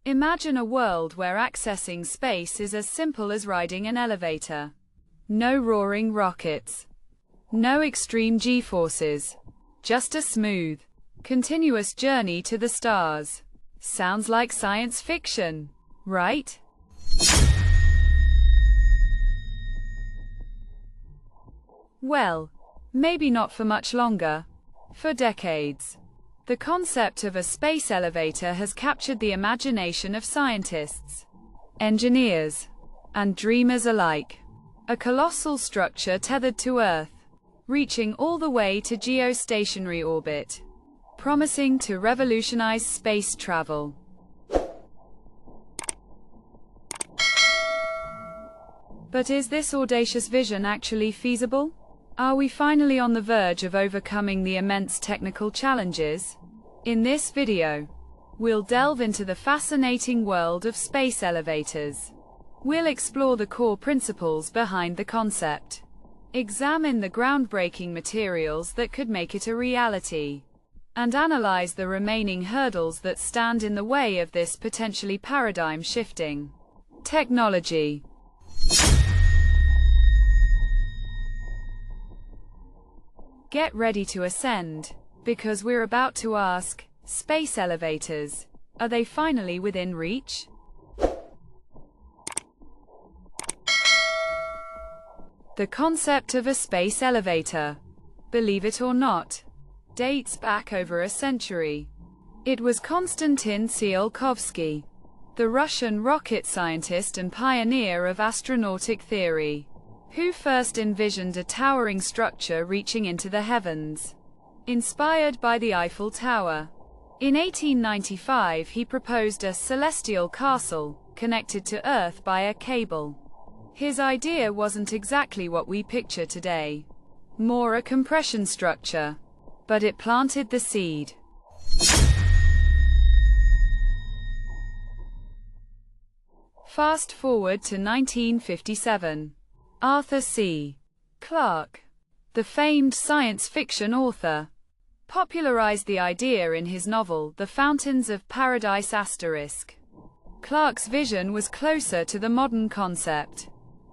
Imagine a world where accessing space is as simple as riding an elevator. No roaring rockets. No extreme G-forces. Just a smooth, continuous journey to the stars. Sounds like science fiction, right? Well, maybe not for much longer. For decades. The concept of a space elevator has captured the imagination of scientists, engineers, and dreamers alike. A colossal structure tethered to Earth, reaching all the way to geostationary orbit, promising to revolutionize space travel. But is this audacious vision actually feasible? Are we finally on the verge of overcoming the immense technical challenges? In this video, we'll delve into the fascinating world of space elevators. We'll explore the core principles behind the concept, examine the groundbreaking materials that could make it a reality, and analyze the remaining hurdles that stand in the way of this potentially paradigm-shifting technology. Get ready to ascend, because we're about to ask, space elevators, are they finally within reach? The concept of a space elevator, believe it or not, dates back over a century. It was Konstantin Tsiolkovsky, the Russian rocket scientist and pioneer of astronautic theory, who first envisioned a towering structure reaching into the heavens, inspired by the Eiffel Tower. In 1895, he proposed a celestial castle, connected to Earth by a cable. His idea wasn't exactly what we picture today, more a compression structure, but it planted the seed. Fast forward to 1957. Arthur C. Clarke, the famed science fiction author, popularized the idea in his novel, The Fountains of Paradise *. Clarke's vision was closer to the modern concept,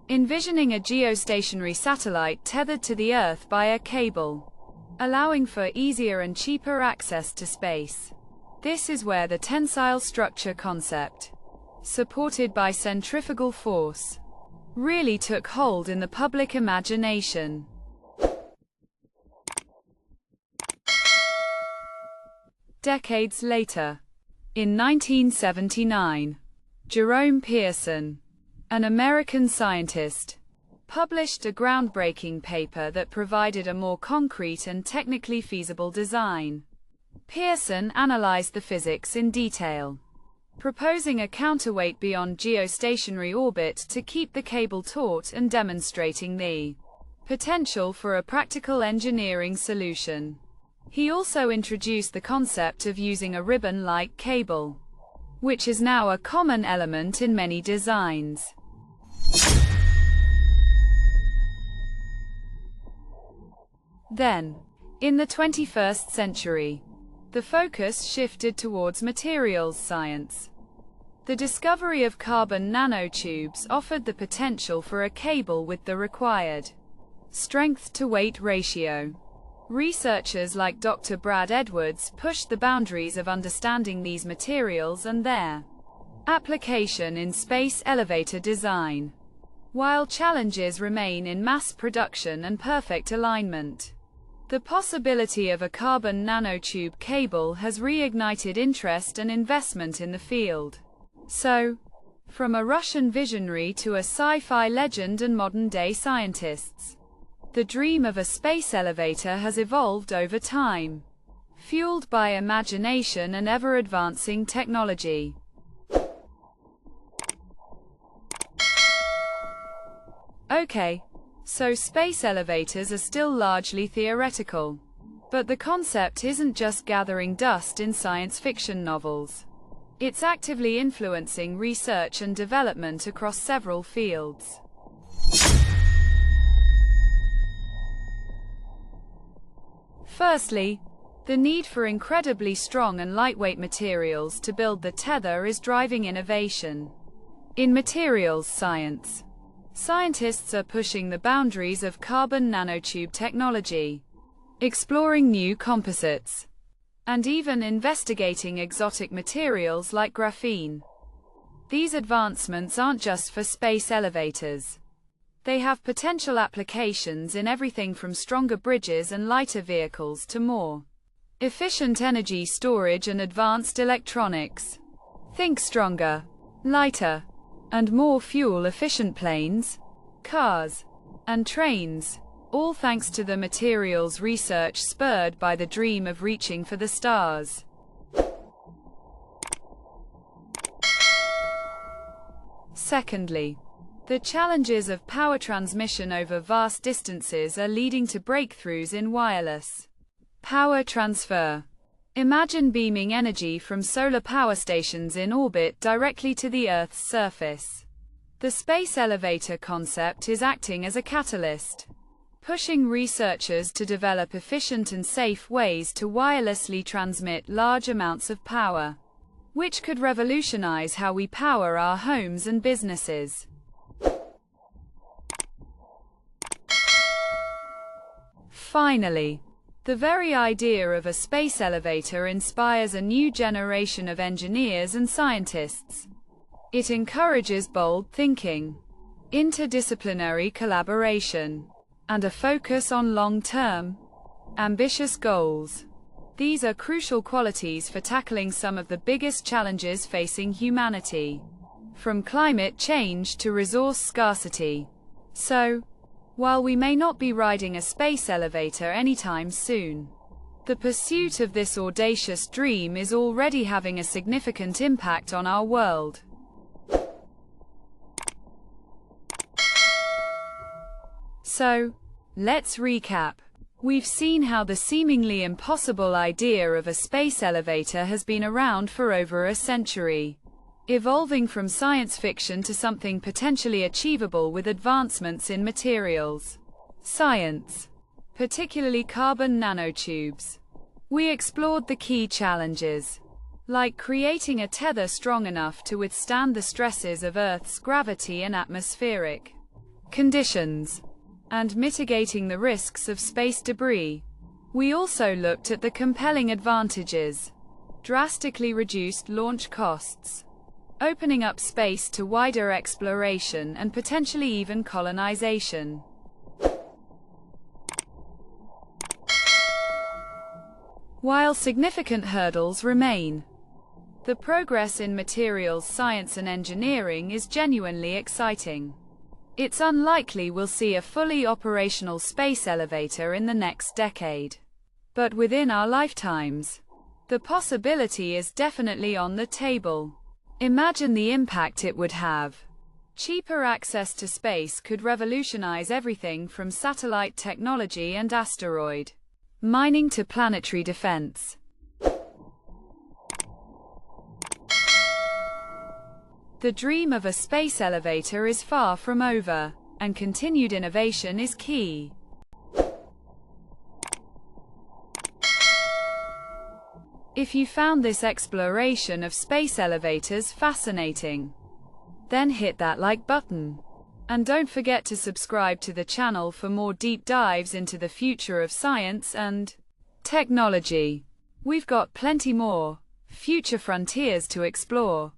envisioning a geostationary satellite tethered to the Earth by a cable, allowing for easier and cheaper access to space. This is where the tensile structure concept, supported by centrifugal force, really took hold in the public imagination. Decades later, in 1979, Jerome Pearson, an American scientist, published a groundbreaking paper that provided a more concrete and technically feasible design. Pearson analyzed the physics in detail, proposing a counterweight beyond geostationary orbit to keep the cable taut and demonstrating the potential for a practical engineering solution. He also introduced the concept of using a ribbon-like cable, which is now a common element in many designs. Then, in the 21st century, the focus shifted towards materials science. The discovery of carbon nanotubes offered the potential for a cable with the required strength-to-weight ratio. Researchers like Dr. Brad Edwards pushed the boundaries of understanding these materials and their application in space elevator design, while challenges remain in mass production and perfect alignment. The possibility of a carbon nanotube cable has reignited interest and investment in the field. So, from a Russian visionary to a sci-fi legend and modern-day scientists, the dream of a space elevator has evolved over time, fueled by imagination and ever-advancing technology. Okay, so space elevators are still largely theoretical. But the concept isn't just gathering dust in science fiction novels. It's actively influencing research and development across several fields. Firstly, The need for incredibly strong and lightweight materials to build the tether is driving innovation. In materials science, scientists are pushing the boundaries of carbon nanotube technology, exploring new composites, and even investigating exotic materials like graphene. These advancements aren't just for space elevators. They have potential applications in everything from stronger bridges and lighter vehicles to more efficient energy storage and advanced electronics. Think stronger, lighter, and more fuel-efficient planes, cars, and trains, all thanks to the materials research spurred by the dream of reaching for the stars. Secondly, the challenges of power transmission over vast distances are leading to breakthroughs in wireless power transfer. Imagine beaming energy from solar power stations in orbit directly to the Earth's surface. The space elevator concept is acting as a catalyst, pushing researchers to develop efficient and safe ways to wirelessly transmit large amounts of power, which could revolutionize how we power our homes and businesses. Finally, the very idea of a space elevator inspires a new generation of engineers and scientists. It encourages bold thinking, interdisciplinary collaboration, and a focus on long-term, ambitious goals. These are crucial qualities for tackling some of the biggest challenges facing humanity, from climate change to resource scarcity. So, while we may not be riding a space elevator anytime soon, the pursuit of this audacious dream is already having a significant impact on our world. So, let's recap. We've seen how the seemingly impossible idea of a space elevator has been around for over a century, evolving from science fiction to something potentially achievable with advancements in materials science, particularly carbon nanotubes. We explored the key challenges, like creating a tether strong enough to withstand the stresses of Earth's gravity and atmospheric conditions, and mitigating the risks of space debris. We also looked at the compelling advantages: drastically reduced launch costs, opening up space to wider exploration and potentially even colonization. While significant hurdles remain, the progress in materials science and engineering is genuinely exciting. It's unlikely we'll see a fully operational space elevator in the next decade, but within our lifetimes, the possibility is definitely on the table. Imagine the impact it would have. Cheaper access to space could revolutionize everything from satellite technology and asteroid mining to planetary defense. The dream of a space elevator is far from over, and continued innovation is key. If you found this exploration of space elevators fascinating, then hit that like button. And don't forget to subscribe to the channel for more deep dives into the future of science and technology. We've got plenty more future frontiers to explore.